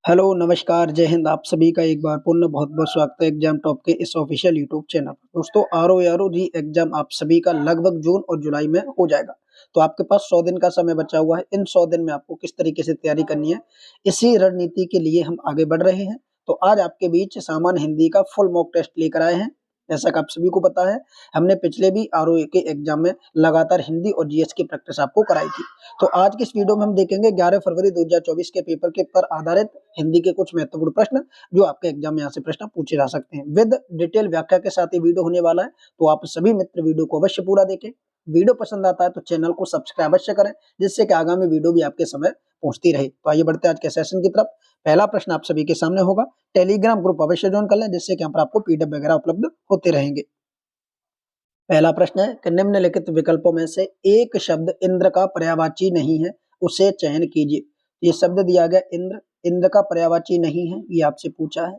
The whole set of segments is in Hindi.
हेलो, नमस्कार, जय हिंद। आप सभी का एक बार पुनः बहुत-बहुत स्वागत है एग्जाम टॉप के इस ऑफिशियल यूट्यूब चैनल पर। दोस्तों, आरओ री एग्जाम आप सभी का लगभग जून और जुलाई में हो जाएगा। तो आपके पास 100 दिन का समय बचा हुआ है। इन 100 दिन में आपको किस तरीके से तैयारी करनी है, इसी रणनीति के लिए हम आगे बढ़ रहे हैं। तो आज आपके बीच सामान्य हिंदी का फुल मॉक टेस्ट लेकर आए हैं। जैसा कि आप सभी को पता है, हमने पिछले भी आरओए के एग्जाम में लगातार हिंदी और जीएस की प्रैक्टिस आपको कराई थी। तो आज की इस वीडियो में हम देखेंगे 11 फरवरी 2024 के पेपर के पर आधारित हिंदी के कुछ महत्वपूर्ण प्रश्न जो आपके एग्जाम में यहाँ से प्रश्न पूछे जा सकते हैं। विद डिटेल व्याख्या के साथ ये वीडियो होने वाला है, तो आप सभी मित्र वीडियो को अवश्य पूरा देखें। वीडियो पसंद आता है तो चैनल को सब्सक्राइब अवश्य करें, जिससे कि आगामी वीडियो भी आपके समय पहुंचती रहे। तो आइए बढ़ते हैं आज के सेशन की तरफ। पहला प्रश्न आप सभी के सामने होगा। टेलीग्राम ग्रुप अवश्य ज्वाइन कर लें, जिससे कि यहाँ पर आपको पीडीएफ वगैरह उपलब्ध होते रहेंगे। पहला प्रश्न है कि निम्नलिखित विकल्पों में से एक शब्द इंद्र का पर्यायवाची नहीं है, उसे चयन कीजिए। ये शब्द दिया गया इंद्र, इंद्र का पर्यायवाची नहीं है, ये आपसे पूछा है।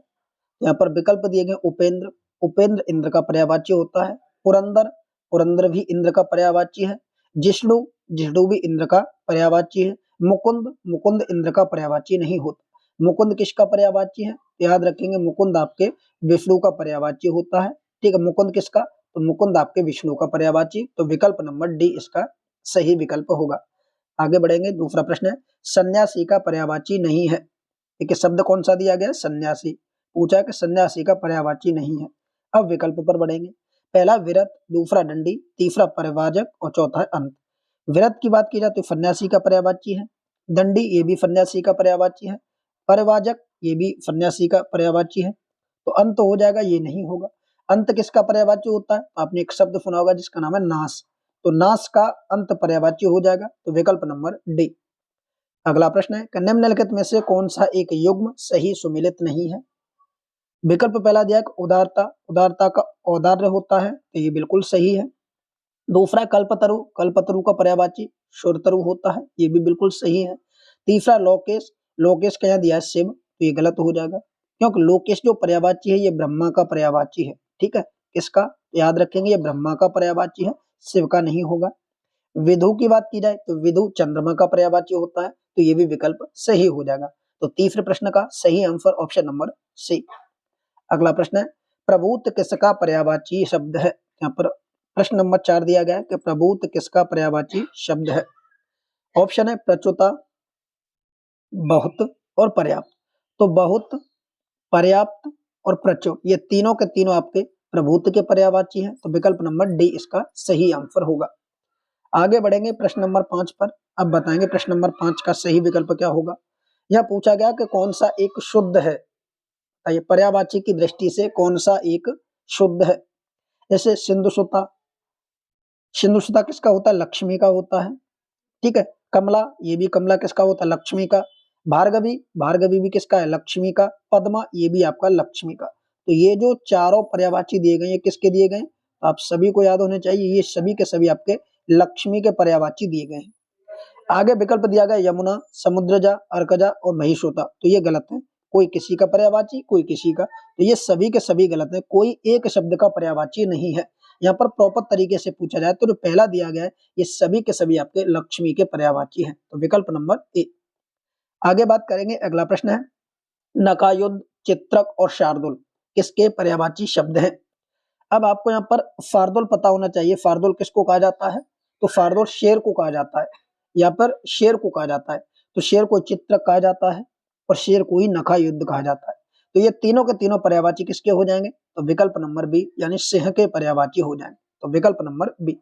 यहाँ पर विकल्प दिए गए उपेंद्र, उपेंद्र इंद्र का पर्यायवाची होता है। पुरंदर, पुरंदर भी इंद्र का पर्यायवाची है। जिष्णु, जिष्णु भी इंद्र का पर्यायवाची है। मुकुंद, मुकुंद इंद्र का पर्यायवाची नहीं होता। मुकुंद किसका पर्यायवाची है? याद रखेंगे, मुकुंद आपके विष्णु का पर्यायवाची होता है। ठीक है, मुकुंद किसका? तो मुकुंद आपके विष्णु का पर्यायवाची। तो विकल्प नंबर डी इसका सही विकल्प होगा। आगे बढ़ेंगे, दूसरा प्रश्न है, सन्यासी का पर्यायवाची नहीं है। ठीक है, शब्द कौन सा दिया गया? सन्यासी। पूछा कि सन्यासी का पर्यायवाची नहीं है। अब विकल्प पर बढ़ेंगे। पहला विरत, दूसरा दंडी, तीसरा परिव्राजक और चौथा है अंत। विरत की बात की जाए तो सन्यासी का पर्यायवाची है। दंडी, ये भी सन्यासी का पर्यायवाची है। परिव्राजक, ये भी सन्यासी का पर्यायवाची है। तो अंत हो जाएगा, ये नहीं होगा। अंत किसका पर्यायवाची होता है? आपने एक शब्द सुना होगा जिसका नाम है नाश। तो नाश का अंत पर्यायवाची हो जाएगा। तो विकल्प नंबर डी। अगला प्रश्न है कि निम्नलिखित में से कौन सा एक युग्म सही सुमेलित नहीं है? विकल्प पहला दिया कि उदारता, उदारता का औदार्य होता है, तो ये बिल्कुल सही है। दूसरा कल्पतरु, कल्पतरु का पर्यायवाची शूरतरु होता है, ये भी बिल्कुल सही है। तीसरा लोकेश, लोकेश का यहाँ दिया है शिव, तो ये गलत हो जाएगा, क्योंकि लोकेश जो पर्यायवाची है ये ब्रह्मा का पर्यायवाची है। ठीक है, किसका? याद रखेंगे, ये ब्रह्मा का पर्यायवाची है, शिव का नहीं होगा। विधु की बात की जाए तो विधु चंद्रमा का पर्यायवाची होता है, तो ये भी विकल्प सही हो जाएगा। तो तीसरे प्रश्न का सही आंसर ऑप्शन नंबर सी। अगला प्रश्न है, प्रभूत किसका पर्यायवाची शब्द है? यहाँ पर प्रश्न नंबर 4 दिया गया है कि प्रभूत किसका पर्यायवाची शब्द है? ऑप्शन है प्रचुता, बहुत और पर्याप्त। तो बहुत, पर्याप्त और प्रचुर, ये तीनों के तीनों आपके प्रभूत के पर्यायवाची हैं। तो विकल्प नंबर डी इसका सही आंसर होगा। आगे बढ़ेंगे प्रश्न नंबर 5 पर। अब बताएंगे प्रश्न नंबर 5 का सही विकल्प क्या होगा। यह पूछा गया कि कौन सा एक शुद्ध है, ये पर्यायवाची की दृष्टि से कौन सा एक शुद्ध है? जैसे सिंधु सुता, सिंधु सुता किसका होता है? लक्ष्मी का होता है। ठीक है, कमला, ये भी कमला किसका होता है? लक्ष्मी का। भार्गवी, भार्गवी भी किसका है? लक्ष्मी का। पद्मा, ये भी आपका लक्ष्मी का। तो ये जो चारों पर्यायवाची दिए गए, ये किसके दिए गए? तो आप सभी को याद होने चाहिए, ये सभी के सभी आपके लक्ष्मी के पर्यायवाची दिए गए हैं। आगे विकल्प दिया गया यमुना, समुद्रजा, अर्कजा और महिषोता, तो ये गलत है। कोई किसी का पर्यायवाची, कोई किसी का, तो ये सभी के सभी गलत है। कोई एक शब्द का पर्यायवाची नहीं है। यहाँ पर प्रॉपर तरीके से पूछा जाए तो जो पहला दिया गया है, ये सभी के सभी आपके लक्ष्मी के पर्यायवाची हैं। तो विकल्प नंबर ए। आगे बात करेंगे, अगला प्रश्न है, नकायुद्ध, चित्रक और शार्दुल किसके पर्यायवाची शब्द हैं? अब आपको यहाँ पर फार्दुल पता होना चाहिए। फार्दुल किसको कहा जाता है? तो फार्दुल शेर को कहा जाता है। यहाँ पर शेर को कहा जाता है। तो शेर को चित्रक कहा जाता है और शेर को ही नखा युद्ध कहा जाता है। तो ये तीनों के तीनों पर्यायवाची किसके हो जाएंगे? तो विकल्प नंबर बी, यानी सिंह के पर्यायवाची हो जाएंगे। तो विकल्प नंबर बी।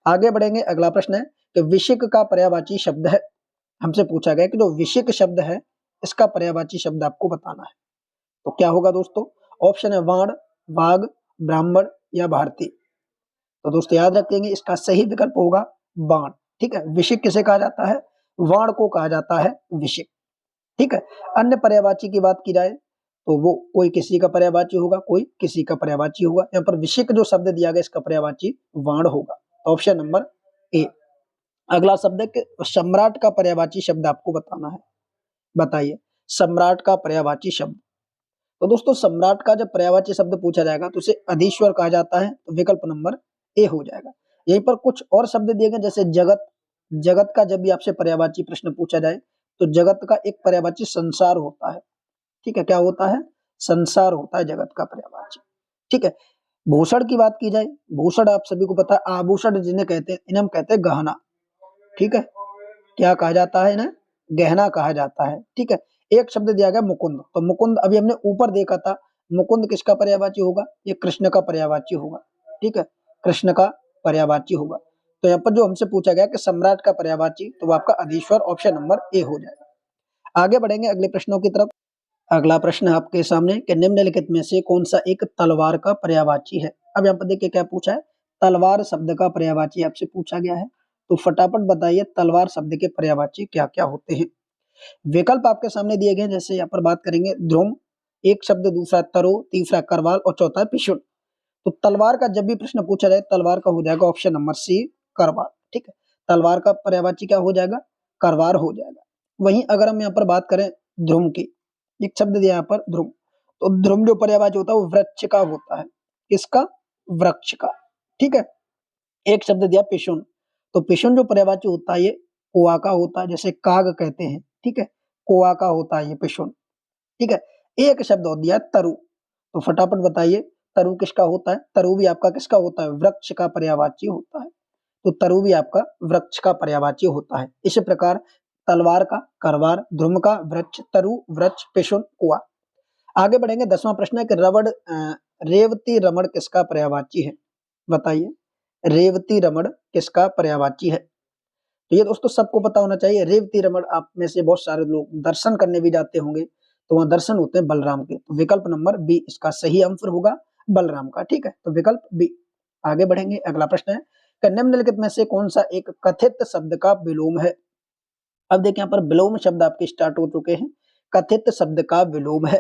आगे बढ़ेंगे, अगला प्रश्न है कि विशिक का पर्यायवाची शब्द है। हमसे पूछा गया कि जो विशिक शब्द है, इसका पर्यायवाची शब्द आपको बताना है। तो क्या होगा दोस्तों? ऑप्शन है वाण, वाघ, ब्राह्मण या भारती। तो दोस्तों याद रखेंगे, इसका सही विकल्प होगा बाण। ठीक है, विशिक किसे कहा जाता है? वाण को कहा जाता है विशिक। ठीक है, अन्य पर्यायवाची की बात की जाए तो वो कोई किसी का पर्यायवाची होगा, कोई किसी का पर्यायवाची होगा। यहाँ पर विशिक जो शब्द दिया गया, इसका पर्यायवाची वाण होगा। तो ऑप्शन नंबर ए। अगला शब्द है कि सम्राट का पर्यायवाची शब्द आपको बताना है। बताइए, सम्राट का पर्यायवाची शब्द। तो दोस्तों सम्राट का जब पर्यायवाची शब्द पूछा जाएगा तो उसे अधीश्वर कहा जाता है। तो विकल्प नंबर ए हो जाएगा। यहीं पर कुछ और शब्द दिए गए, जैसे जगत, जगत का जब भी आपसे पर्यायवाची प्रश्न पूछा जाए तो जगत का एक पर्यायवाची संसार होता है। ठीक है, क्या होता है? संसार होता है जगत का पर्यायवाची। ठीक है, भूषण की बात की जाए, भूषण आप सभी को पता है, आभूषण जिन्हें कहते हैं, इन्हें हम कहते हैं गहना। ठीक है, क्या कहा जाता है इन्हें? गहना कहा जाता है। ठीक है, एक शब्द दिया गया मुकुंद, तो मुकुंद अभी हमने ऊपर देखा था, मुकुंद किसका पर्यायवाची होगा? ये कृष्ण का पर्यायवाची होगा। ठीक है, कृष्ण का पर्यायवाची होगा। तो यहाँ पर जो हमसे पूछा गया कि सम्राट का पर्यायवाची, तो वो आपका अधीश्वर ऑप्शन नंबर ए हो जाएगा। आगे बढ़ेंगे अगले प्रश्नों की तरफ। अगला प्रश्न है आपके सामने कि निम्नलिखित में से कौन सा एक तलवार का पर्यायवाची है? अब यहाँ पर देखिए क्या पूछा है, तलवार शब्द का पर्यायवाची आपसे पूछा गया है। तो फटाफट बताइए तलवार शब्द के पर्यायवाची क्या क्या होते हैं। विकल्प आपके सामने दिए गए, जैसे यहाँ पर बात करेंगे ध्रुव एक शब्द, दूसरा तरु, तीसरा करवाल और चौथा पिशुल। तो तलवार का जब भी प्रश्न पूछा जाए, तलवार का हो जाएगा ऑप्शन नंबर सी करवाल। ठीक है, तलवार का पर्यायवाची क्या हो जाएगा? करवार हो जाएगा। वहीं अगर हम यहाँ पर बात करें ध्रुव की, एक शब्द दिया यहाँ पर ध्रुव, तो ध्रुव जो पर्यायवाची होता है वो वृक्ष का होता है। किसका? वृक्ष का। ठीक है, एक शब्द दिया पिशुन, तो पिशुन जो पर्यायवाची होता है ये कुआ का होता है, जैसे काग कहते हैं। ठीक है, कुआ का होता है ये पिशुन। ठीक है, एक शब्द और दिया तरु, तो फटाफट बताइए तरु किसका होता है? तरु भी आपका किसका होता है? वृक्ष का पर्यायवाची होता है। तो तरु भी आपका वृक्ष का पर्यायवाची होता है। इसी प्रकार तलवार का करवार, ध्रुव का वृक्ष, तरु वृक्ष, पिशुन कुआ। आगे बढ़ेंगे, 10वां प्रश्न है कि रेवती रमण किसका पर्यायवाची है? बताइए, रेवती रमण किसका पर्यायवाची है? तो ये दोस्तों सबको पता होना चाहिए। रेवती रमण आप में से बहुत सारे लोग दर्शन करने भी जाते होंगे, तो वहां दर्शन होते हैं बलराम के। तो विकल्प नंबर बी इसका सही आंसर होगा, बलराम का। ठीक है, तो विकल्प बी। आगे बढ़ेंगे, अगला प्रश्न है कि निम्नलिखित में से कौन सा एक कथित शब्द का विलोम है? अब देखिए यहाँ पर विलोम शब्द आपके स्टार्ट हो चुके हैं। कथित शब्द का विलोम है,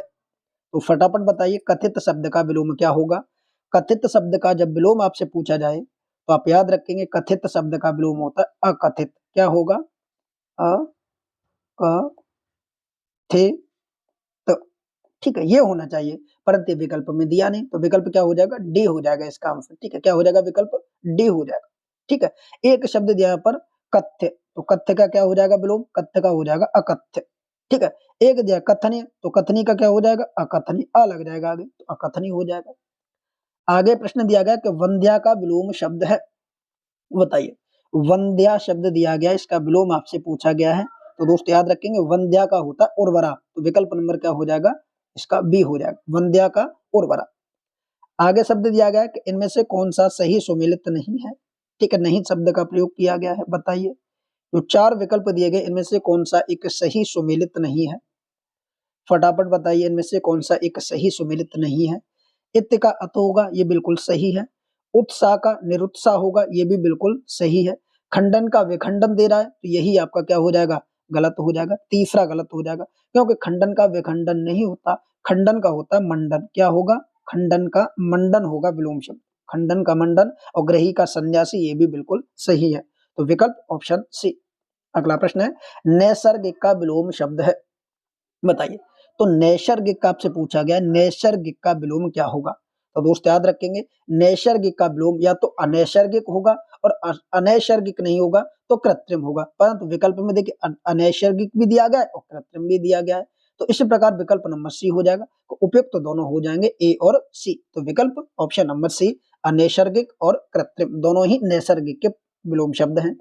तो फटाफट बताइए कथित शब्द का विलोम क्या होगा? कथित शब्द का जब विलोम आपसे पूछा जाए, तो आप याद रखेंगे कथित शब्द का विलोम होता है अकथित। क्या होगा? अकथित। ठीक है, ये होना चाहिए, परंतु विकल्प में दिया नहीं, तो विकल्प क्या हो जाएगा? डी हो जाएगा इसका आंसर। ठीक है, क्या हो जाएगा? विकल्प डी हो जाएगा। ठीक है, एक शब्द दिया यहाँ पर कथ्य, तो कथ्य का क्या हो जाएगा विलोम? कथ्य का हो जाएगा अकथ्य। ठीक है, एक दिया कथनीय, तो कथनी का क्या हो जाएगा? अकथनी, अ लग जाएगा आगे, तो अकथनी हो जाएगा। आगे प्रश्न दिया गया कि वंध्या का विलोम शब्द है, बताइए। वंध्या शब्द दिया गया, इसका विलोम आपसे पूछा गया है, तो दोस्त याद रखेंगे वंध्या का होता है उर्वरा, तो विकल्प नंबर क्या हो जाएगा? इसका बी हो जाएगा, वंध्या का उर्वरा। आगे शब्द दिया गया है कि इनमें से कौन सा सही सुमेलित नहीं है? ठीक है, नहीं शब्द का प्रयोग किया गया है, बताइए। जो 4 विकल्प दिए गए, इनमें से कौन सा एक सही सुमेलित नहीं है? फटाफट बताइए, इनमें से कौन सा एक सही सुमेलित नहीं है? इत्त का अत होगा, ये बिल्कुल सही है। उत्साह का निरुत्साह होगा, ये भी बिल्कुल सही है। खंडन का विखंडन दे रहा है, तो यही आपका क्या हो जाएगा? गलत हो जाएगा, तीसरा गलत हो जाएगा, क्योंकि खंडन का विखंडन नहीं होता, खंडन का होता है मंडन। क्या होगा? खंडन का मंडन होगा विलोम शब्द, खंडन का मंडन, और ग्रही का सन्यासी, ये भी बिल्कुल सही है। तो विकल्प ऑप्शन सी। अगला प्रश्न है, नैसर्गिक का विलोम शब्द है, बताइए। तो नैसर्गिक का आपसे पूछा गया, नैसर्गिक का विलोम क्या होगा? तो दोस्त याद रखेंगे, नैसर्गिक का विलोम या तो अनैसर्गिक होगा, और अनैसर्गिक नहीं होगा तो कृत्रिम होगा। परंतु विकल्प में देखिए अनैसर्गिक भी दिया गया है और कृत्रिम भी दिया गया है, तो इसी प्रकार विकल्प नंबर सी हो जाएगा। तो उपयुक्त तो दोनों हो जाएंगे, ए और सी। तो विकल्प ऑप्शन नंबर सी, अनैसर्गिक और कृत्रिम दोनों ही नैसर्गिक के विलोम शब्द हैं।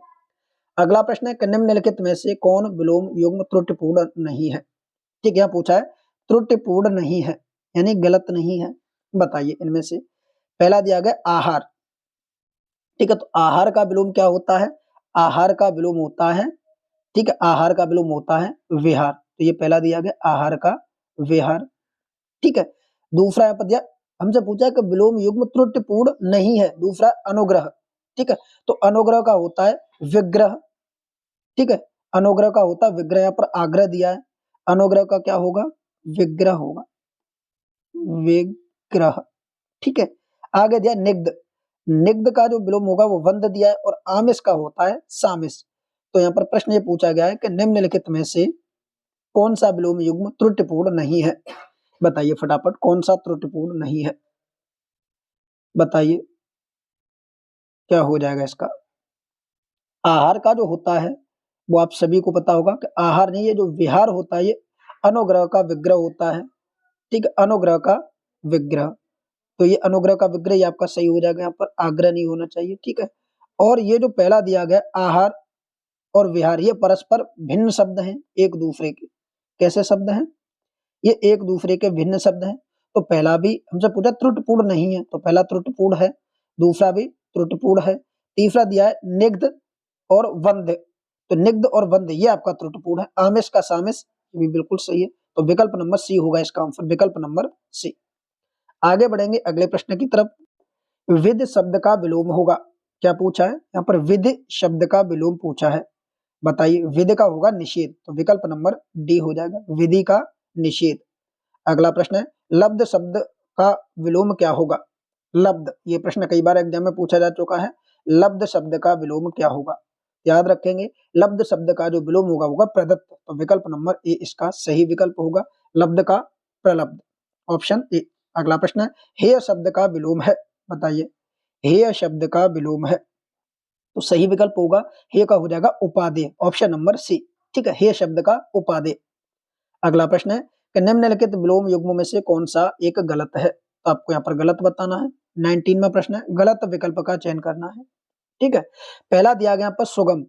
अगला प्रश्न है कि निम्नलिखित में से कौन विलोम युग्म त्रुटिपूर्ण नहीं है? ठीक है, पूछा है त्रुटिपूर्ण नहीं है, यानी गलत नहीं है, बताइए इनमें से। पहला दिया गया आहार। ठीक है, तो आहार का विलोम क्या होता है? आहार का विलोम होता है, ठीक है, आहार का विलोम होता है विहार। तो ये पहला दिया गया आहार का विहार। ठीक है, दूसरा यहाँ पर दिया, हमसे पूछा है कि विलोम युग्म त्रुटिपूर्ण नहीं है, दूसरा अनुग्रह। ठीक है, तो अनुग्रह का होता है विग्रह। ठीक है, अनुग्रह का होता है विग्रह, यहाँ पर आग्रह दिया है, अनुग्रह का क्या होगा? विग्रह होगा, विग्रह। ठीक है, आगे दिया निग्ध, निग्ध का जो विलोम होगा वो वंद दिया है, और आमिष का होता है सामिष। तो यहाँ पर प्रश्न ये पूछा गया है कि निम्नलिखित में से कौन सा विलोम युग्म त्रुटिपूर्ण नहीं है? बताइए फटाफट, कौन सा त्रुटिपूर्ण नहीं है? बताइए क्या हो जाएगा इसका? आहार का जो होता है वो आप सभी को पता होगा कि आहार नहीं, ये जो विहार होता है ये अनुग्रह का विग्रह होता है, ठीक है, अनुग्रह का विग्रह, तो ये अनुग्रह का विग्रह ये आपका सही हो जाएगा, यहाँ पर आग्रह नहीं होना चाहिए, ठीक है। और ये जो पहला दिया गया आहार और विहार, ये परस्पर भिन्न शब्द हैं एक दूसरे के। कैसे शब्द हैं? ये एक दूसरे के भिन्न शब्द हैं। तो पहला भी हमसे पूछा त्रुटिपूर्ण नहीं है, तो पहला त्रुटिपूर्ण है, दूसरा भी त्रुटिपूर्ण है, तीसरा दिया है निग्ध और वंध्य, तो निग्ध और वंध्य ये आपका त्रुटिपूर्ण है। आमिष का सामिष ये भी बिल्कुल सही है, तो विकल्प नंबर सी होगा इसका आंसर, विकल्प नंबर सी। आगे बढ़ेंगे अगले प्रश्न की तरफ। विद शब्द का विलोम होगा, क्या पूछा है यहाँ पर? विद शब्द का विलोम पूछा है, बताइए। विद का होगा निषेध, तो विकल्प नंबर डी हो जाएगा, विधि का निषेध। अगला प्रश्न है लब्ध शब्द का विलोम क्या होगा? लब्ध, ये प्रश्न कई बार एग्जाम में पूछा जा चुका है, लब्ध शब्द का विलोम क्या होगा? याद रखेंगे, लब्ध शब्द का जो विलोम होगा प्रदत्त, तो विकल्प नंबर ए इसका सही विकल्प होगा, लब्ध का प्रलब्ध, ऑप्शन ए। अगला प्रश्न है हेय शब्द का विलोम है, बताइए। हेय शब्द का विलोम है, तो सही विकल्प होगा हेय का हो जाएगा उपादेय, ऑप्शन नंबर सी, ठीक है, हेय शब्द का उपादेय। अगला प्रश्न है कि निम्नलिखित विलोम युग्मों में से कौन सा एक गलत है? तो आपको यहाँ पर गलत बताना है। 19वां प्रश्न है, गलत विकल्प का चयन करना है, ठीक है। पहला दिया गया यहाँ पर सुगम,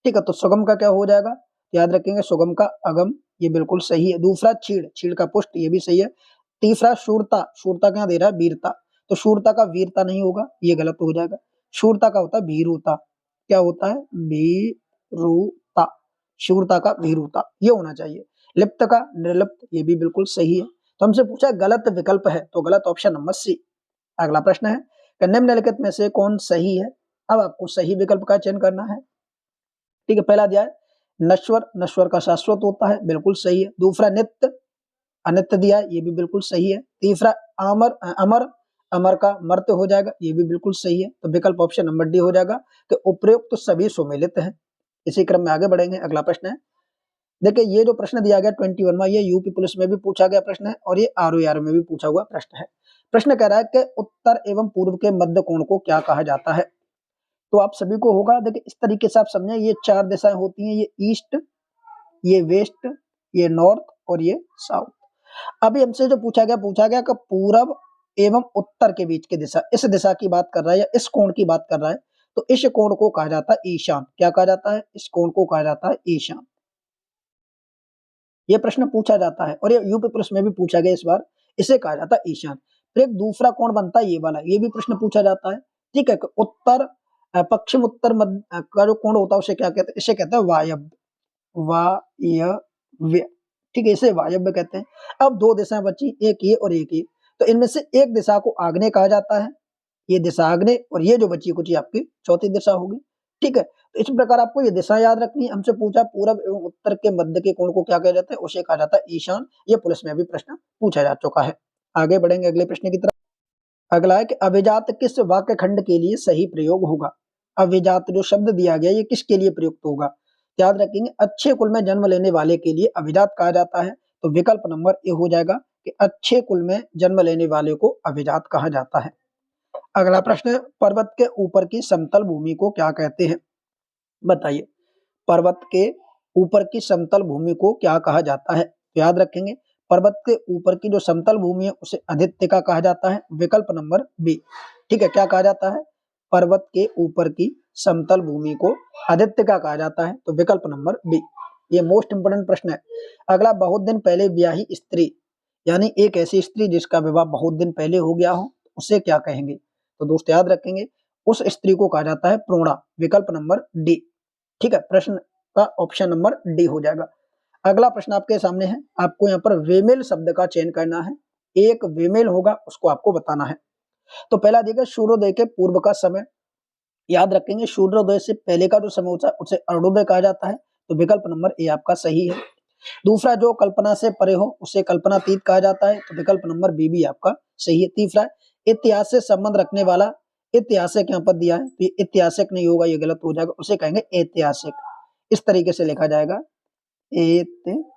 ठीक है, तो सुगम का क्या हो जाएगा? याद रखेंगे सुगम का अगम, ये बिल्कुल सही है। दूसरा छीड़, छीड़ का पुष्ट, ये भी सही है। तीसरा शूरता, शूरता क्या दे रहा है? वीरता, तो शूरता का वीरता नहीं होगा, ये गलत हो जाएगा। शूरता का होता है भीरुता, क्या होता है? भीरुता, शूरता का भीरुता, ये होना चाहिए। लिप्त का निर्लिप्त, ये भी बिल्कुल सही है। तो हमसे पूछा गलत विकल्प है, तो गलत ऑप्शन नंबर सी। अगला प्रश्न है कि निम्नलिखित में से कौन सही है? अब आपको सही विकल्प का चयन करना है, ठीक है। पहला दिया है नश्वर, नश्वर का शाश्वत होता है, बिल्कुल सही है। दूसरा नित्य, अनित्य दिया है, ये भी बिल्कुल सही है। तीसरा अमर, अमर, अमर का मर्त्य हो जाएगा, ये भी बिल्कुल सही है। तो विकल्प ऑप्शन नंबर डी हो जाएगा कि उपयुक्त तो सभी सुमेलित हैं। इसी क्रम में आगे बढ़ेंगे। अगला प्रश्न है, देखिए ये जो प्रश्न दिया गया 21वां, ये यूपी पुलिस में भी पूछा गया प्रश्न है और ये आरओआर में भी पूछा हुआ प्रश्न है। प्रश्न कह रहा है कि उत्तर एवं पूर्व के मध्य कोण को क्या कहा जाता है? तो आप सभी को होगा, देखिए इस तरीके से आप समझें, ये चार दिशाएं होती हैं, ये ईस्ट, ये वेस्ट, ये नॉर्थ और ये साउथ। अभी हमसे जो पूछा गया कि पूरब एवं उत्तर के बीच की दिशा, इस दिशा की बात कर रहा है या इस कोण की बात कर रहा है, तो इस कोण को कहा जाता है ईशान। क्या कहा जाता है? इस कोण को कहा जाता है ईशान। ये प्रश्न पूछा जाता है और ये यूपी पुलिस में भी पूछा गया इस बार, इसे कहा जाता है ईशान। फिर एक दूसरा कोण बनता है ये वाला, ये भी प्रश्न पूछा जाता है, ठीक है। उत्तर, पश्चिम उत्तर मध्य का जो कोण होता है उसे क्या कहते हैं? इसे कहते हैं वायव्य, वायव्य, ठीक है, इसे वायव्य कहते हैं। अब दो दिशाएं बची, एक ये और एक ये, तो इनमें से एक दिशा को आग्नेय कहा जाता है, ये दिशा आग्नेय, और ये जो बची कुछ आपकी चौथी दिशा होगी, ठीक है। तो इस प्रकार आपको ये दिशा याद रखनी है। हमसे पूछा पूरब एवं उत्तर के मध्य के कोण को क्या कहा जाता है? उसे कहा जाता है ईशान। ये पुलिस में भी प्रश्न पूछा जा चुका है। आगे बढ़ेंगे अगले प्रश्न की तरफ। अगला है कि अभिजात किस वाक्य खंड के लिए सही प्रयोग होगा? अभिजात जो शब्द दिया गया ये किसके लिए प्रयुक्त होगा? याद रखेंगे अच्छे कुल में जन्म लेने वाले के लिए अभिजात कहा जाता है, तो विकल्प नंबर ए हो जाएगा कि अच्छे कुल में जन्म लेने वाले को अभिजात कहा जाता है। अगला प्रश्न है, पर्वत के ऊपर की समतल भूमि को क्या कहते हैं? बताइए, पर्वत के ऊपर की समतल भूमि को क्या कहा जाता है? तो याद रखेंगे पर्वत के ऊपर की जो समतल भूमि है उसे अधित्यका कहा जाता है, विकल्प नंबर बी, ठीक है। क्या कहा जाता है? पर्वत के ऊपर की समतल भूमि को अधित्यका कहा जाता है, तो विकल्प नंबर बी। ये मोस्ट इंपोर्टेंट प्रश्न है। अगला, बहुत दिन पहले ब्याही स्त्री, यानी एक ऐसी स्त्री जिसका विवाह बहुत दिन पहले हो गया हो, उसे क्या कहेंगे? तो दोस्त याद रखेंगे उस स्त्री को कहा जाता है प्रोढ़ा, विकल्प नंबर डी, ठीक है। प्रश्न का ऑप्शन नंबर डी हो जाएगा। अगला प्रश्न आपके सामने है, आपको यहाँ पर वेमेल शब्द का चयन करना है। एक वेमेल होगा उसको आपको बताना है। तो पहला देखिए सूर्योदय के पूर्व का समय, याद रखेंगे सूर्योदय से पहले का जो समय होता है उसे अरुणोदय कहा जाता है, तो विकल्प नंबर ए आपका सही है। दूसरा, जो कल्पना से परे हो उसे कल्पनातीत कहा जाता है, तो विकल्प नंबर बी भी आपका सही है। तीसरा, इतिहास से संबंध रखने वाला, ऐतिहासिक यहाँ पर दिया है तो ये ऐतिहासिक नहीं होगा, ये गलत हो जाएगा, उसे कहेंगे ऐतिहासिक। इस तरीके से लिखा जाएगा ऐतिहासिक,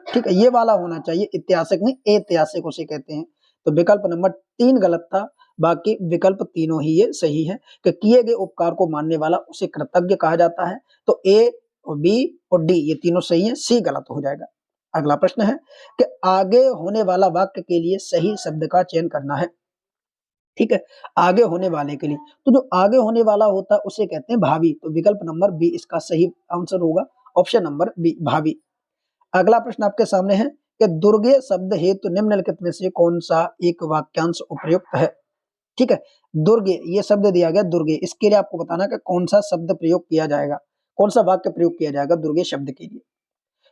ठीक है, ये वाला होना चाहिए, ऐतिहासिक नहीं ऐतिहासिक उसे कहते हैं। तो विकल्प नंबर 3 गलत था, बाकी विकल्प तीनों ही ये सही है कि किए गए उपकार को मानने वाला उसे कृतज्ञ कहा जाता है। तो ए और बी और डी ये तीनों सही है, सी गलत हो जाएगा। अगला प्रश्न है कि आगे होने वाला वाक्य के लिए सही शब्द का चयन करना है। ठीक है, आगे होने वाले के लिए, तो जो आगे होने वाला होता है उसे कहते हैं भावी। तो विकल्प नंबर बी इसका सही आंसर होगा, ऑप्शन नंबर बी भावी। अगला प्रश्न आपके सामने है कि दुर्गे शब्द हेतु निम्नलिखित में से कौन सा एक वाक्यांश उपयुक्त है। ठीक है, दुर्गे ये शब्द दिया गया दुर्गे, इसके लिए आपको बताना कि कौन सा शब्द प्रयोग किया जाएगा, कौन सा वाक्य प्रयोग किया जाएगा दुर्गे शब्द के लिए।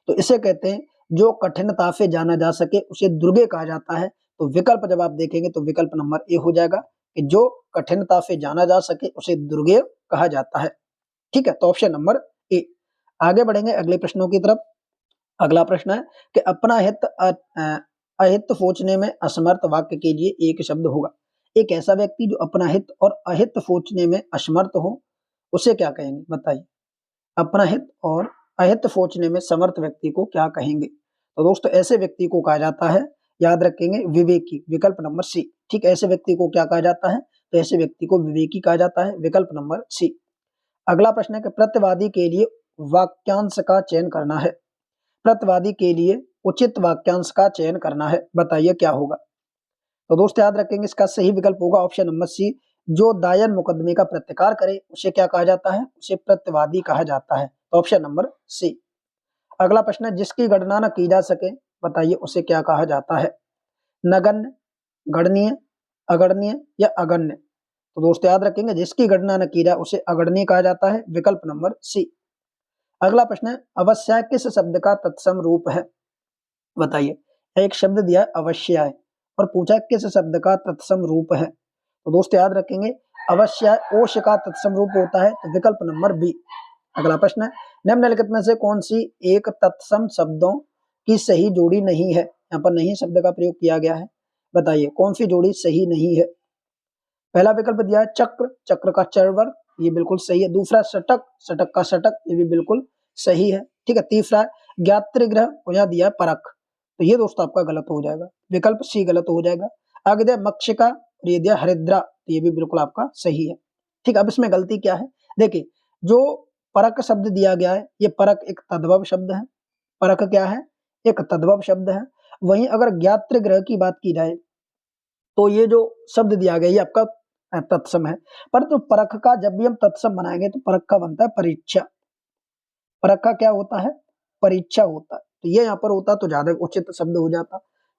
तो इसे कहते हैं जो कठिनता से जाना जा सके उसे दुर्गे कहा जाता है। तो विकल्प जब आप देखेंगे तो विकल्प नंबर ए हो जाएगा कि जो कठिनता से जाना जा सके उसे दुर्गे कहा जाता है। ठीक है, तो ऑप्शन नंबर ए। आगे बढ़ेंगे अगले प्रश्नों की तरफ। अगला प्रश्न है कि अपना हित अहित सोचने में असमर्थ वाक्य के लिए एक शब्द होगा। एक ऐसा व्यक्ति जो अपना हित और अहित सोचने में असमर्थ हो उसे क्या कहेंगे, बताइए। अपना हित और अहित सोचने में समर्थ व्यक्ति को क्या कहेंगे। तो दोस्तों ऐसे व्यक्ति को कहा जाता है, याद रखेंगे, विवेकी, विकल्प नंबर सी। ठीक, ऐसे व्यक्ति को क्या कहा जाता है, तो ऐसे व्यक्ति को विवेकी कहा जाता है, विकल्प नंबर सी। अगला प्रश्न है कि प्रतिवादी के लिए वाक्यांश का चयन करना है। प्रतिवादी के लिए उचित वाक्यांश का चयन करना है, बताइए क्या होगा। तो दोस्तों याद रखेंगे इसका सही विकल्प होगा ऑप्शन नंबर सी। जो दायर मुकदमे का प्रतिकार करे उसे क्या कहा जाता है, उसे प्रतिवादी कहा जाता है, तो ऑप्शन नंबर सी। अगला प्रश्न है जिसकी गणना न की जा सके, बताइए उसे क्या कहा जाता है। नगण्य, गणनीय, अगणनीय या अगण्य। तो दोस्तों याद रखेंगे जिसकी गणना न की जाए उसे अगणनीय कहा जाता है, विकल्प नंबर सी। अगला प्रश्न है अवश्य किस शब्द का तत्सम रूप है, बताइए। एक शब्द दिया अवश्य है और पूछा किस शब्द का तत्सम रूप है। तो दोस्तों याद रखेंगे अवश्य ओश का तत्सम रूप होता है, तो विकल्प नंबर बी। अगला प्रश्न है निम्नलिखित में से कौन सी एक तत्सम शब्दों की सही जोड़ी नहीं है। यहाँ पर नहीं शब्द का प्रयोग किया गया है, बताइए कौन सी जोड़ी सही नहीं है। पहला विकल्प दिया है चक्र, चक्र का चरवर, ये बिल्कुल सही है। दूसरा शटक, शटक का शटक, ये भी बिल्कुल सही है। ठीक है, तीसरा ज्ञातृग्रह और यहाँ दिया परख, तो ये दोस्तों आपका गलत हो जाएगा, विकल्प सी गलत हो जाएगा। आगे दिया मक्षिका और ये दिया हरिद्रा, तो ये भी बिल्कुल आपका सही है। ठीक, अब इसमें गलती क्या है, देखिए जो परख शब्द दिया गया है ये परख एक तद्भव शब्द है। परख क्या है, एक तद्भव शब्द है। वहीं अगर ज्ञातृग्रह की बात की जाए तो ये जो शब्द दिया गया ये आपका तत्सम है। परंतु परख का जब भी हम तत्सम बनाएंगे तो परख का बनता है परीक्षा। परख का क्या होता है, परीक्षा होता है, तो ये यहाँ पर होता तो ज्यादा उचित शब्द हो जाता।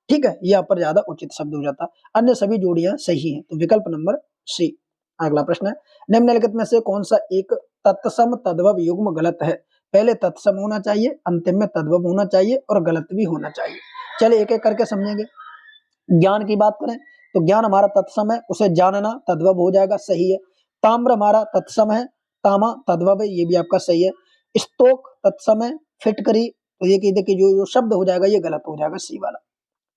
ठीक है, ये यहाँ पर ज्यादा उचित शब्द हो जाता, अन्य सभी जोड़ियां सही हैं, तो विकल्प नंबर सी। अगला प्रश्न है निम्नलिखित में से कौन सा एक तत्सम तद्भव युग्म गलत है। पहले तत्सम होना चाहिए, अंतिम में तद्भव होना चाहिए और गलत भी होना चाहिए। चलिए एक एक करके समझेंगे। ज्ञान की बात करें तो ज्ञान हमारा तत्सम है, उसे जानना तद्भव हो जाएगा, सही है। ताम्र हमारा तत्सम है, तामा तद्भव है, ये भी आपका सही है। स्तोक तत्सम है, फिटकरी, तो ये देखिए जो शब्द हो जाएगा ये गलत हो जाएगा, सी वाला।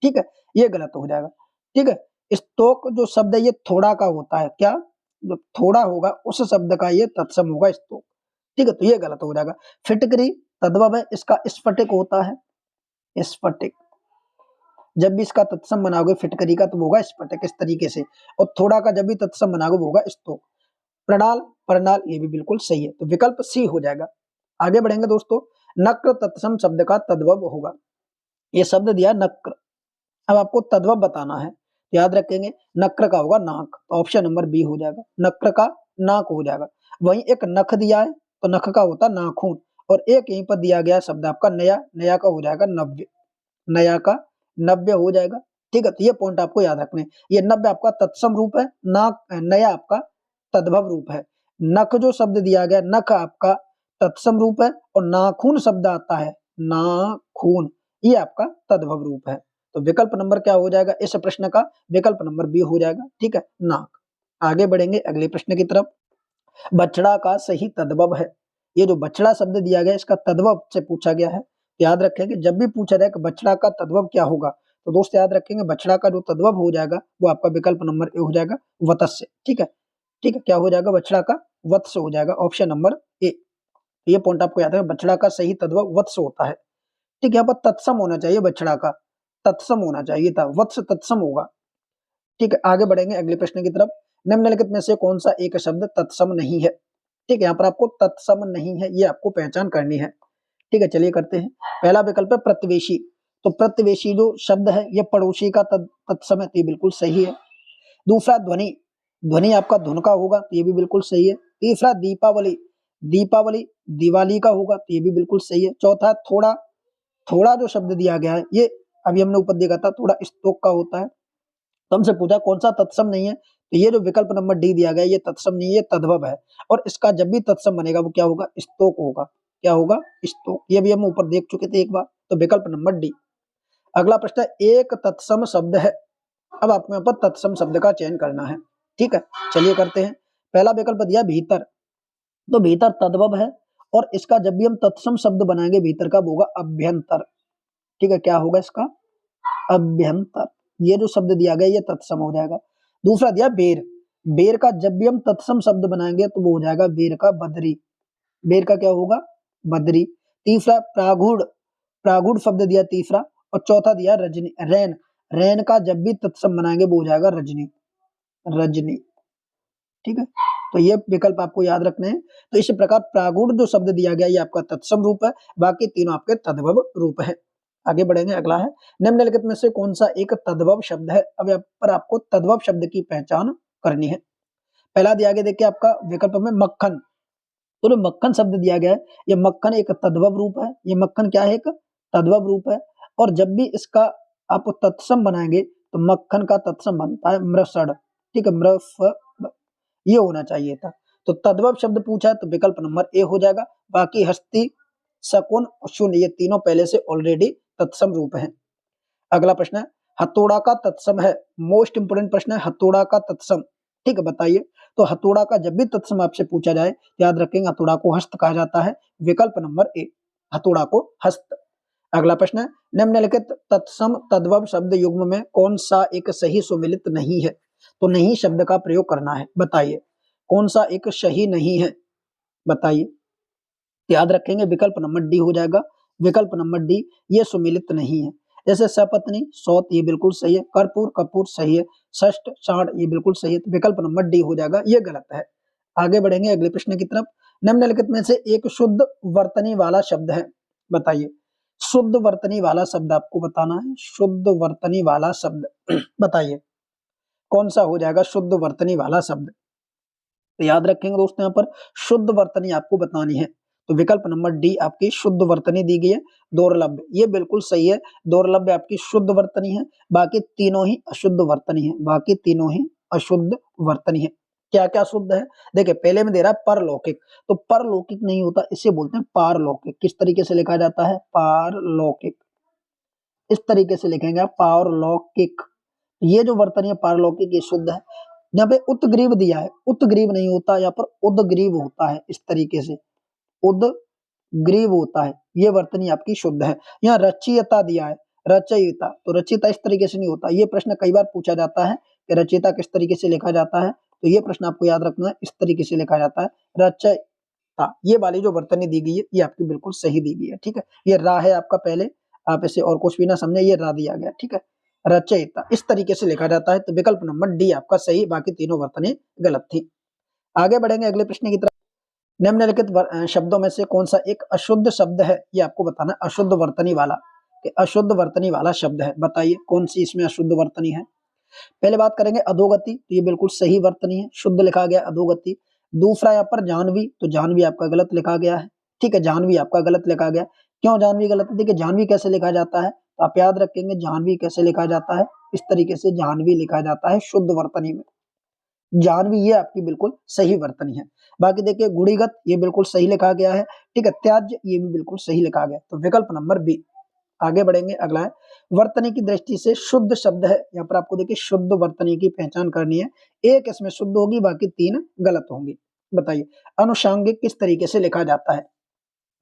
ठीक है, ये गलत हो जाएगा। ठीक है, स्तोक जो शब्द है ये थोड़ा का होता है, क्या, जो थोड़ा होगा उस शब्द का ये तत्सम होगा स्तोक। ठीक है, तो ये गलत हो जाएगा। फिटकरी तद्भव है, इसका स्फटिक होता है, स्फटिक। जब भी इसका तत्सम बनाओगे फिटकरी का तो होगा स्फटिक, इस तरीके से। और थोड़ा का जब भी तत्सम बनाओगे वो होगा स्तोक। प्रणाल, प्रणाल, ये भी बिल्कुल सही है, तो विकल्प सी हो जाएगा। आगे बढ़ेंगे दोस्तों। नक्र तत्सम शब्द का तद्भव होगा, ये शब्द दिया नक्र। अब आपको तद्भव बताना है, याद रखेंगे नक्र का होगा नाक, तो ऑप्शन नंबर बी हो जाएगा, नक्र का नाक हो जाएगा। वहीं एक नख दिया है तो नख का होता नाखून, और एक यहीं पर दिया गया शब्द आपका नया, नया का हो जाएगा नव्य, नया का नव्य हो जाएगा। ठीक है, तो ये पॉइंट आपको याद रखने, ये नव्य आपका तत्सम रूप है, नाक नया आपका तद्भव रूप है। नख जो शब्द दिया गया नख आपका तत्सम रूप है, और नाखून शब्द आता है नाखून, ये आपका तद्भव रूप है। तो विकल्प नंबर क्या हो जाएगा इस प्रश्न का, विकल्प नंबर बी हो जाएगा। ठीक है, नाक। आगे बढ़ेंगे अगले प्रश्न की तरफ। बछड़ा का सही तद्भव है, ये जो बछड़ा शब्द दिया गया इसका तद्भव से पूछा गया है। याद रखेंगे जब भी पूछा जाए कि बछड़ा का तद्भव क्या होगा, तो दोस्त याद रखेंगे बछड़ा का जो तद्भव हो जाएगा वो आपका विकल्प नंबर ए हो जाएगा, वत्स्य। ठीक है, ठीक है, क्या हो जाएगा, बछड़ा का वत्स्य हो जाएगा, ऑप्शन नंबर ए। ये पॉइंट आपको याद है, बछड़ा का सही तद्भव वत्स्य होता है। ठीक है, यहाँ पर तत्सम होना चाहिए, बछड़ा का तत्सम होना चाहिए था, वत्स्य तत्सम होगा। ठीक है, आगे बढ़ेंगे अगले प्रश्न की तरफ। निम्नलिखित में से कौन सा एक शब्द तत्सम नहीं है। ठीक है, यहाँ पर आपको तत्सम नहीं है ये आपको पहचान करनी है। ठीक है, चलिए करते हैं। पहला विकल्प है प्रतिवेशी, तो प्रतिवेशी जो शब्द है ये पड़ोसी का तत्सम है, तो ये बिल्कुल सही है। दूसरा ध्वनि, ध्वनि आपका धुन का होगा, तो ये भी बिल्कुल सही है। तीसरा दीपावली, दीपावली दिवाली का होगा, तो ये भी बिल्कुल सही है। चौथा थोड़ा, थोड़ा जो शब्द दिया गया है ये अभी हमने ऊपर देखा था, थोड़ा स्तोक का होता है। तो हमसे पूछा कौन सा तत्सम नहीं है, तो ये जो विकल्प नंबर डी दिया गया है ये तत्सम नहीं है, ये तद्भव है। और इसका जब भी तत्सम बनेगा वो क्या होगा, स्तोक होगा। क्या होगा, स्तोक। ये भी हम ऊपर देख चुके थे एक बार, तो विकल्प नंबर डी। अगला प्रश्न है, एक तत्सम शब्द है। अब आपको यहाँ पर तत्सम शब्द का चयन करना है, ठीक है। चलिए करते हैं। पहला विकल्प दिया भीतर, तो भीतर तद्भव है, और इसका जब भी हम तत्सम शब्द बनाएंगे भीतर का वो होगा अभ्यंतर, ठीक है। क्या होगा इसका, अभ्यंतर। ये जो शब्द दिया गया ये तत्सम हो जाएगा। दूसरा दिया बेर, बेर का जब भी हम तत्सम शब्द बनाएंगे तो वो हो जाएगा बेर का बदरी, बेर का क्या होगा, बदरी। तीसरा प्रागुड़, प्रागुड़ शब्द दिया तीसरा। और चौथा दिया रजनी, रैन, रैन का जब भी तत्सम बनाएंगे वो हो जाएगा रजनी, रजनी, ठीक है। तो ये विकल्प आपको याद रखने हैं। तो इस प्रकार प्रागुड़ जो शब्द दिया गया ये आपका तत्सम रूप है, बाकी तीनों आपके तद्भव रूप है। आगे बढ़ेंगे। अगला है, निम्नलिखित में से कौन सा एक तद्भव शब्द है। अब यहाँ पर आपको तद्भव शब्द की पहचान करनी है। पहला दिया गया देखिए आपका विकल्प में मक्खन, तो जो मक्खन शब्द दिया गया है ये मक्खन एक तद्भव रूप है। ये मक्खन क्या है, एक तद्भव रूप है। और जब भी इसका आप तत्सम बनाएंगे तो मक्खन का तत्सम बनता है मृषण, ठीक है, मृफ, ये होना चाहिए था। तो तद्भव शब्द पूछा है तो विकल्प नंबर ए हो जाएगा। बाकी हस्ती, शकुन और शून्य ये तीनों पहले से ऑलरेडी तत्सम रूप हैं। अगला प्रश्न है, हथौड़ा का तत्सम है। मोस्ट इंपोर्टेंट प्रश्न है, हथौड़ा का तत्सम, ठीक है, बताइए। तो हथौड़ा का जब भी तत्सम आपसे पूछा जाए याद रखेंगे हथौड़ा को हस्त कहा जाता है, विकल्प नंबर ए, हथौड़ा को हस्त। अगला प्रश्न है, निम्नलिखित तत्सम तद्भव शब्द युग्म में कौन सा एक सही सुमेलित नहीं है। तो नहीं शब्द का प्रयोग करना है, बताइए कौन सा एक सही नहीं है, बताइए। याद रखेंगे विकल्प नंबर डी हो जाएगा, विकल्प नंबर डी, ये सुमेलित नहीं है। जैसे सपत्नी, सौत, ये बिल्कुल सही है। कर्पूर, कपूर सही है। षष्ठ, साढ़, ये बिल्कुल सही है। तो विकल्प नंबर डी हो जाएगा, ये गलत है। आगे बढ़ेंगे अगले प्रश्न की तरफ। निम्नलिखित में से एक शुद्ध वर्तनी वाला शब्द है, बताइए। शुद्ध वर्तनी वाला शब्द आपको बताना है, शुद्ध वर्तनी वाला शब्द बताइए कौन सा हो जाएगा शुद्ध वर्तनी वाला शब्द। तो याद रखेंगे दोस्तों यहाँ पर शुद्ध वर्तनी आपको बतानी है, तो विकल्प नंबर डी आपकी शुद्ध वर्तनी दी गई है। दुर्लभ, ये बिल्कुल सही है, दुर्लभ आपकी शुद्ध वर्तनी है, बाकी तीनों ही अशुद्ध वर्तनी है, बाकी तीनों ही अशुद्ध वर्तनी है। क्या क्या शुद्ध है, देखिए पहले में दे रहा है परलौकिक, तो परलौकिक नहीं होता, इसे बोलते हैं पारलौकिक। किस तरीके से लिखा जाता है, पारलौकिक, इस तरीके से लिखेंगे आप पारलौकिक। ये जो वर्तनी है पारलौकिक ये शुद्ध है। यहाँ पे उत्ग्रीव दिया है, उत्ग्रीव नहीं होता, यहाँ पर उद्ग्रीव होता है, इस तरीके से उद्ग्रीव होता है, ये वर्तनी आपकी शुद्ध है। यहाँ रचयिता दिया है, रचयिता, तो रचयिता इस तरीके से नहीं होता। ये प्रश्न कई बार पूछा जाता है कि रचयिता किस तरीके से लिखा जाता है, तो ये प्रश्न आपको याद रखना है, इस तरीके से लिखा जाता है रचयिता। ये वाली जो वर्तनी दी गई है ये आपकी बिल्कुल सही दी गई है, ठीक है। ये रा है आपका, पहले आप इसे और कुछ भी ना समझे, ये रा दिया गया, ठीक है, रचयिता इस तरीके से लिखा जाता है। तो विकल्प नंबर डी आपका सही, बाकी तीनों वर्तनी गलत थी। आगे बढ़ेंगे अगले प्रश्न की तरफ। निम्नलिखित शब्दों में से कौन सा एक अशुद्ध शब्द है, ये आपको बताना है, अशुद्ध वर्तनी वाला, कि अशुद्ध वर्तनी वाला शब्द है, बताइए कौन सी इसमें अशुद्ध वर्तनी है। पहले बात करेंगे अधोगति, तो ये बिल्कुल सही वर्तनी है, शुद्ध लिखा गया अधोगति। दूसरा यहाँ पर जानवी, तो जानवी आपका गलत लिखा गया है, ठीक है, जानवी आपका गलत लिखा गया। क्यों जानवी गलत है, देखिए जानवी कैसे लिखा जाता है, तो आप याद रखेंगे जानवी कैसे लिखा जाता है, इस तरीके से जानवी लिखा जाता है शुद्ध वर्तनी में, जानवी ये आपकी बिल्कुल सही वर्तनी है। बाकी देखिए गुणीगत ये बिल्कुल सही लिखा गया है, ठीक है, त्याज्य ये भी बिल्कुल सही लिखा गया, तो विकल्प नंबर बी। आगे बढ़ेंगे, अगला है वर्तनी की दृष्टि से शुद्ध शब्द है। यहाँ पर आपको देखिए शुद्ध वर्तनी की पहचान करनी है, एक इसमें शुद्ध होगी, बाकी तीन गलत होंगी। बताइए अनुषांगिक किस तरीके से लिखा जाता है,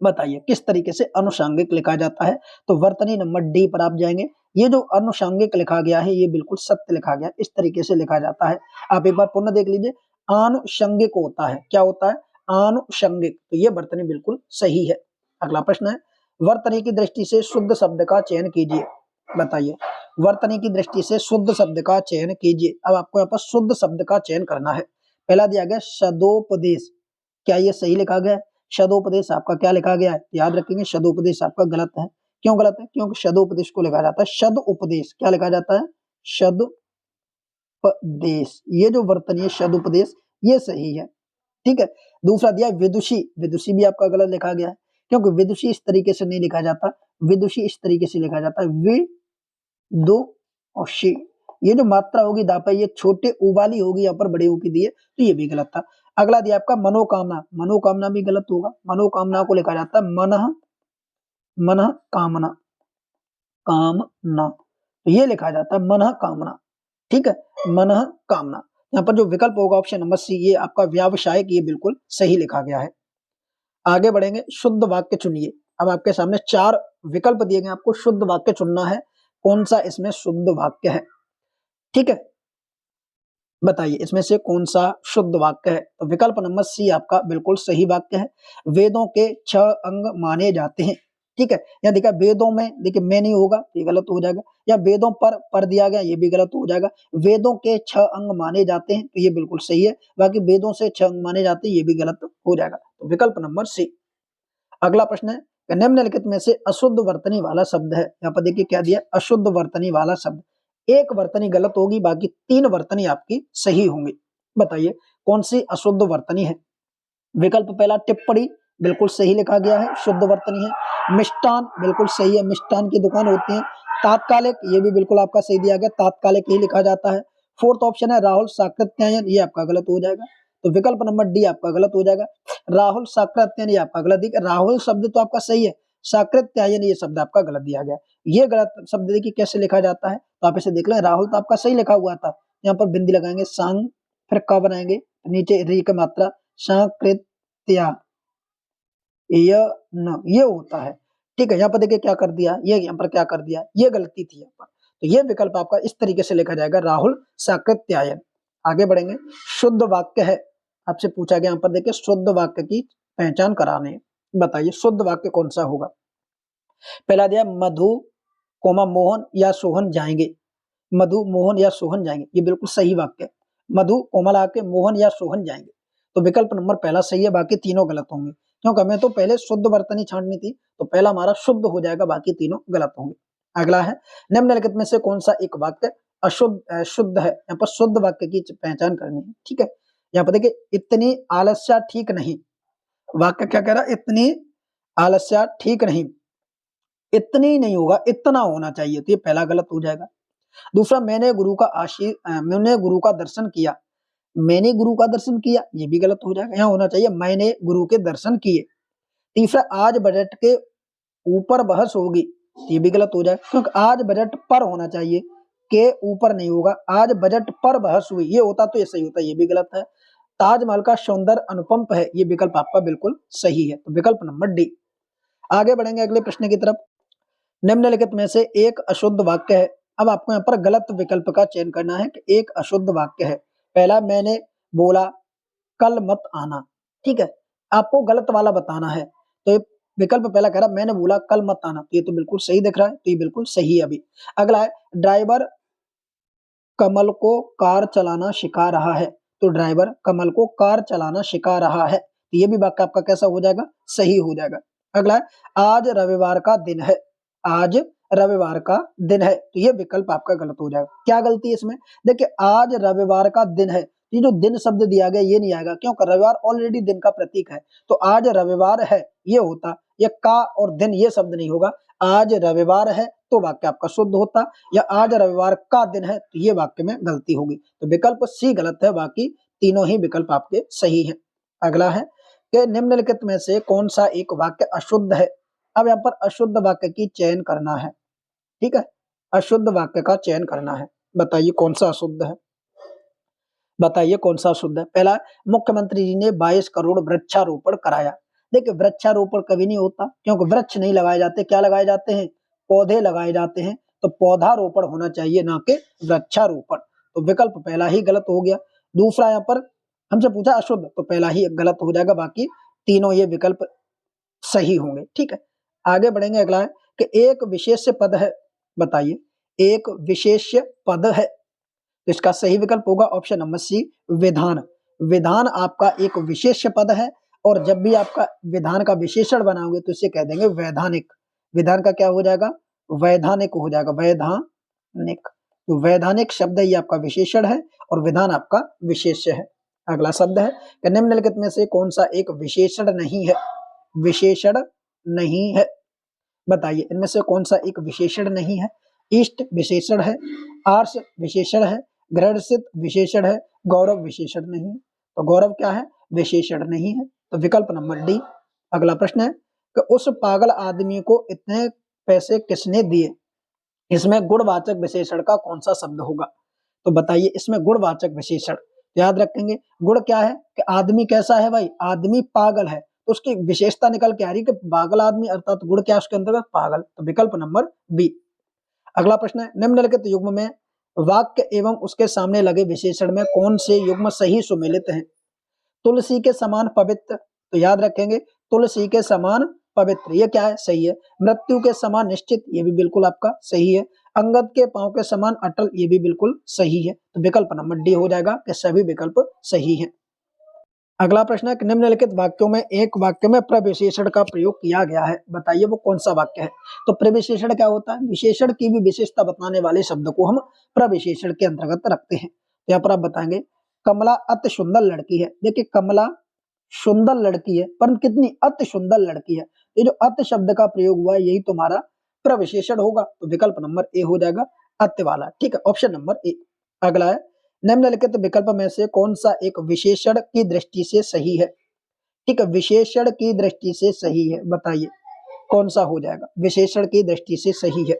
बताइए किस तरीके से अनुषांगिक लिखा जाता है। तो वर्तनी नंबर डी पर आप जाएंगे, ये जो अनुषांगिक लिखा गया है ये बिल्कुल सत्य लिखा गया, इस तरीके से लिखा जाता है। आप एक बार पुनः देख लीजिए, आनुषंगिक होता है, क्या होता है, आनुषंगिक, तो ये वर्तनी बिल्कुल सही है। अगला प्रश्न है वर्तनी की दृष्टि से शुद्ध शब्द का चयन कीजिए, बताइए वर्तनी की दृष्टि से शुद्ध शब्द का चयन कीजिए। अब आपको यहाँ पर शुद्ध शब्द का चयन करना है। पहला दिया गया सदोपदेश, क्या ये सही लिखा गया है, सदोपदेश आपका क्या लिखा गया है, याद रखेंगे सदोपदेश आपका गलत है, क्यों गलत है? क्योंकि शदोपदेश को लिखा जाता है शद उपदेश। क्या लिखा जाता है? शदोपदेश। ये जो वर्तनी है शदोपदेश, ये सही है। ठीक है। दूसरा दिया विदुषी। विदुषी भी आपका गलत लिखा गया है, क्योंकि विदुषी इस तरीके से नहीं लिखा जाता, विदुषी इस तरीके से लिखा जाता है विदुषी। ये जो मात्रा होगी दापा, ये छोटे उ वाली होगी, यहाँ पर बड़े उ की दी है, तो ये भी गलत था। अगला दिया आपका मनोकामना। मनोकामना भी गलत होगा। मनोकामना को लिखा जाता है मनः कामना। कामना, तो ये लिखा जाता है मनः कामना। ठीक है, मनः कामना। यहाँ पर जो विकल्प होगा ऑप्शन नंबर सी, ये आपका व्यावसायिक, ये बिल्कुल सही लिखा गया है। आगे बढ़ेंगे, शुद्ध वाक्य चुनिए। अब आपके सामने 4 विकल्प दिए गए, आपको शुद्ध वाक्य चुनना है। कौन सा इसमें शुद्ध वाक्य है? ठीक है, बताइए इसमें से कौन सा शुद्ध वाक्य है? तो विकल्प नंबर सी आपका बिल्कुल सही वाक्य है। वेदों के 6 अंग माने जाते हैं। ठीक है, यहाँ देखा वेदों में, देखिए मैं नहीं होगा, ये गलत हो जाएगा। या वेदों पर दिया गया, ये भी गलत हो जाएगा। वेदों के 6 अंग माने जाते हैं, तो ये बिल्कुल सही है। बाकी वेदों से 6 अंग माने जाते हैं, ये भी गलत हो जाएगा। तो विकल्प नंबर सी। अगला प्रश्न है, निम्नलिखित में से अशुद्ध वर्तनी वाला शब्द है। यहाँ पर देखिए क्या दिया, अशुद्ध वर्तनी वाला शब्द। एक वर्तनी गलत होगी, बाकी 3 वर्तनी आपकी सही होंगी। बताइए कौन सी अशुद्ध वर्तनी है? विकल्प पहला टिप्पणी, बिल्कुल सही लिखा गया है, शुद्ध वर्तनी है। मिष्टान, बिल्कुल सही है, मिष्टान की दुकान होती है। तात्कालिक, ये भी बिल्कुल आपका सही दिया गया, तात्कालिक ही लिखा जाता है। फोर्थ ऑप्शन है राहुल साकृत्यायन, ये आपका गलत हो जाएगा। तो विकल्प नंबर डी आपका गलत हो जाएगा। राहुल साकृत्यायन, ये आपका गलत दिया। राहुल शब्द तो आपका सही है, साकृत्यायन ये शब्द आपका गलत दिया गया। ये गलत शब्द देखिए कैसे लिखा जाता है, तो आप इसे देख लें। राहुल तो आपका सही लिखा हुआ था, यहाँ पर बिंदी लगाएंगे, सांग, फिर क बनाएंगे, नीचे री की मात्रा, साकृत्या, ये होता है। ठीक है, यहाँ पर देखिए क्या कर दिया, ये यहाँ पर क्या कर दिया, ये गलती थी यहाँ पर। तो ये विकल्प आपका इस तरीके से लिखा जाएगा, राहुल साकृत्यायन। आगे बढ़ेंगे, शुद्ध वाक्य है, आपसे पूछा गया यहाँ पर देखिए शुद्ध वाक्य की पहचान कराने। बताइए शुद्ध वाक्य कौन सा होगा? पहला दिया मधु कोमा मोहन या सोहन जाएंगे। मधु मोहन या सोहन जाएंगे, ये बिल्कुल सही वाक्य है। मधु कोमल आके मोहन या सोहन जाएंगे, तो विकल्प नंबर पहला सही है, बाकी तीनों गलत होंगे। क्योंकि हमें तो पहले शुद्ध वर्तनी छांटनी थी, तो पहला हमारा शुद्ध हो जाएगा, बाकी तीनों गलत होंगे। अगला है, निम्नलिखित में से कौन सा एक वाक्य अशुद्ध शुद्ध है? यहाँ पर शुद्ध वाक्य की पहचान करनी है। ठीक है, यहाँ पर देखिए इतनी आलस्य ठीक नहीं। वाक्य क्या कह रहा है? इतनी आलस्य ठीक नहीं, इतनी नहीं होगा, इतना होना चाहिए, तो ये पहला गलत हो जाएगा। दूसरा, मैंने गुरु का दर्शन किया। मैंने गुरु का दर्शन किया, ये भी गलत हो जाएगा, यहाँ होना चाहिए मैंने गुरु के दर्शन किए। तीसरा, आज बजट के ऊपर बहस होगी, ये भी गलत हो जाएगा, क्योंकि आज बजट पर होना चाहिए, के ऊपर नहीं होगा। आज बजट पर बहस हुई, ये होता तो ये सही होता, ये भी गलत है। ताजमहल का सौंदर्य अनुपम है, ये विकल्प आपका बिल्कुल सही है, तो विकल्प नंबर डी। आगे बढ़ेंगे अगले प्रश्न की तरफ। निम्नलिखित में से एक अशुद्ध वाक्य है। अब आपको यहाँ पर गलत विकल्प का चयन करना है कि एक अशुद्ध वाक्य है। पहला, मैंने बोला कल मत आना। ठीक है, आपको गलत वाला बताना है, तो ये विकल्प पहला कह रहा मैंने बोला कल मत आना, तो ये तो बिल्कुल सही दिख रहा है, तो ये बिल्कुल सही है अभी। अगला है, ड्राइवर कमल को कार चलाना सिखा रहा है। तो ड्राइवर कमल को कार चलाना सिखा रहा है, तो ये भी वाक्य आपका कैसा हो जाएगा? सही हो जाएगा। अगला है, आज रविवार का दिन है। आज रविवार का दिन है, तो ये विकल्प आपका गलत हो जाएगा। क्या गलती है इसमें? देखिए आज रविवार का दिन है, ये जो दिन शब्द दिया गया ये नहीं आएगा, क्योंकि रविवार ऑलरेडी दिन का प्रतीक है, तो आज रविवार है ये होता, ये का और दिन ये शब्द नहीं होगा। आज रविवार है तो वाक्य आपका शुद्ध होता, या आज रविवार का दिन है, तो ये वाक्य में गलती होगी, तो विकल्प सी गलत है, बाकी तीनों ही विकल्प आपके सही हैं। अगला है कि निम्नलिखित में से कौन सा एक वाक्य अशुद्ध है? अब यहाँ पर अशुद्ध वाक्य की चयन करना है। ठीक है, अशुद्ध वाक्य का चयन करना है, बताइए कौन सा अशुद्ध है? बताइए कौन सा अशुद्ध है? पहला, मुख्यमंत्री जी ने 22 करोड़ वृक्षारोपण कराया। देखिए वृक्षारोपण कभी नहीं होता, क्योंकि वृक्ष नहीं लगाए जाते, क्या लगाए जाते हैं? पौधे लगाए जाते हैं, तो पौधारोपण होना चाहिए, ना कि वृक्षारोपण। तो विकल्प पहला ही गलत हो गया। दूसरा, यहाँ पर हमसे पूछा अशुद्ध, तो पहला ही गलत हो जाएगा, बाकी तीनों ये विकल्प सही होंगे। ठीक है, आगे बढ़ेंगे। अगला है कि एक विशेष्य पद है। बताइए, एक विशेष्य पद है, तो इसका सही विकल्प होगा ऑप्शन नंबर सी, विधान। विधान आपका एक विशेष्य पद है, और जब भी आपका विधान का विशेषण बनाओगे तो इसे कह देंगे वैधानिक। विधान का क्या हो जाएगा? वैधानिक हो जाएगा, वैधानिक। तो वैधानिक शब्द है ये आपका विशेषण है और विधान आपका विशेष्य है। अगला शब्द है कि निम्नलिखित में से कौन सा एक विशेषण नहीं है? विशेषण नहीं है, बताइए इनमें से कौन सा एक विशेषण नहीं है? इष्ट विशेषण है, आर्ष विशेषण है, गृहस्थ विशेषण है, गौरव विशेषण नहीं है। तो गौरव क्या है? विशेषण नहीं है। तो विकल्प नंबर डी। अगला प्रश्न है कि उस पागल आदमी को इतने पैसे किसने दिए? इसमें गुणवाचक विशेषण का कौन सा शब्द होगा? तो बताइए इसमें गुणवाचक विशेषण याद रखेंगे। गुण क्या है कि आदमी कैसा है भाई? आदमी पागल है, तो उसकी विशेषता निकल के आ रही है कि पागल आदमी, अर्थात गुण क्या उसके अंतर्गत? पागल। तो विकल्प नंबर बी। अगला प्रश्न है निम्नलिखित युग्म में वाक्य एवं उसके सामने लगे विशेषण में कौन से युग्म सही सुमेलित हैं? तुलसी के समान पवित्र, तो याद रखेंगे तुलसी के समान पवित्र, ये क्या है? सही है। मृत्यु के समान निश्चित, ये भी बिल्कुल आपका सही है। अंगद के पांव के समान अटल, ये भी बिल्कुल सही है। तो विकल्प नंबर डी हो जाएगा कि सभी विकल्प सही है। अगला प्रश्न है कि निम्नलिखित वाक्यों में एक वाक्य में प्रविशेषण का प्रयोग किया गया है, बताइए वो कौन सा वाक्य है? तो प्रविशेषण क्या होता है? विशेषण की भी विशेषता बताने वाले शब्द को हम प्रविशेषण के अंतर्गत रखते हैं। तो यहाँ पर आप बताएंगे कमला अति सुंदर लड़की है। देखिए कमला सुंदर लड़की है, परंतु कितनी? अति सुंदर लड़की है। ये जो अति शब्द का प्रयोग हुआ है यही तुम्हारा प्रविशेषण होगा। तो विकल्प नंबर ए हो जाएगा, अति वाला। ठीक है, ऑप्शन नंबर ए। अगला है निम्नलिखित विकल्प में से कौन सा एक विशेषण की दृष्टि से सही है? ठीक है, विशेषण की दृष्टि से सही है, बताइए कौन सा हो जाएगा? विशेषण की दृष्टि से सही है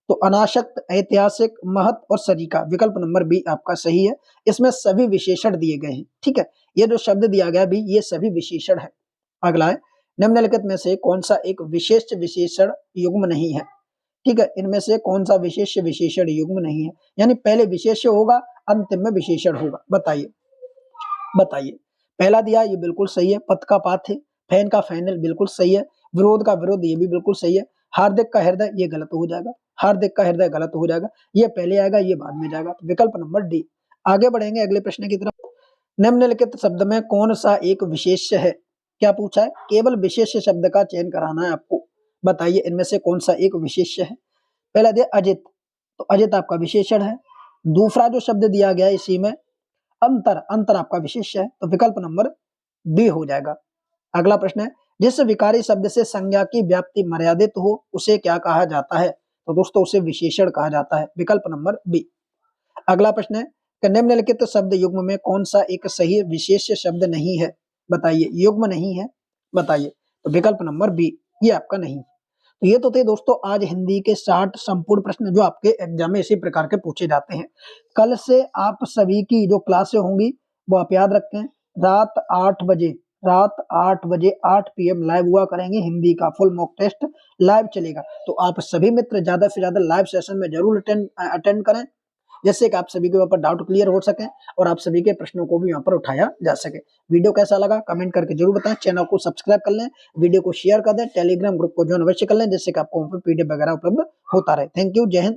तो अनासक्त, ऐतिहासिक, महत और सरीका, विकल्प नंबर बी आपका सही है। इसमें सभी विशेषण दिए गए हैं। ठीक है, ये जो शब्द दिया गया भी ये सभी विशेषण है। अगला है निम्नलिखित में से कौन सा एक विशेष विशेषण युग्म नहीं है? ठीक है, इनमें से कौन सा विशेष विशेषण युग्म नहीं है? यानी पहले विशेष्य होगा, अंतिम में विशेषण होगा। बताइए बताइए। पहला दिया ये बिल्कुल सही है, पथ का पाथ है, फैन का फैनल बिल्कुल सही है, विरोध का विरोध ये भी बिल्कुल सही है, हार्दिक का हृदय ये गलत हो जाएगा, हार्दिक का हृदय गलत हो जाएगा, ये पहले आएगा ये बाद में जाएगा। विकल्प नंबर डी। आगे बढ़ेंगे अगले प्रश्न की तरफ। निम्नलिखित शब्द में कौन सा एक विशेष्य है? क्या पूछा है? केवल विशेष्य शब्द का चयन कराना है आपको। बताइए इनमें से कौन सा एक विशेष्य है? पहला दिया अजित, तो अजित आपका विशेषण है। दूसरा जो शब्द दिया गया इसी में अंतर, अंतर आपका विशेष्य है। तो विकल्प नंबर बी हो जाएगा। अगला प्रश्न है जिस विकारी शब्द से संज्ञा की व्याप्ति मर्यादित हो उसे क्या कहा जाता है? तो दोस्तों उसे विशेषण कहा जाता है। विकल्प नंबर बी। अगला प्रश्न है कि निम्नलिखित शब्द युग्म में कौन सा एक सही विशेष शब्द नहीं है? बताइए, युग्म नहीं है, बताइए। तो विकल्प नंबर बी, ये आपका नहीं। तो ये तो थे दोस्तों आज हिंदी के 60 संपूर्ण प्रश्न जो आपके एग्जाम में इसी प्रकार के पूछे जाते हैं। कल से आप सभी की जो क्लासें होंगी वो आप याद रखें, रात 8 बजे, रात 8 बजे 8 PM लाइव हुआ करेंगे। हिंदी का फुल मॉक टेस्ट लाइव चलेगा। तो आप सभी मित्र ज्यादा से ज्यादा लाइव सेशन में जरूर अटेंड करें, जिससे कि आप सभी के ऊपर डाउट क्लियर हो सके और आप सभी के प्रश्नों को भी यहाँ पर उठाया जा सके। वीडियो कैसा लगा कमेंट करके जरूर बताएं। चैनल को सब्सक्राइब कर लें, वीडियो को शेयर कर दें, टेलीग्राम ग्रुप को ज्वाइन अवश्य कर लें, जिससे कि आपको PDF वगैरह उपलब्ध होता रहे। थैंक यू, जय हिंद।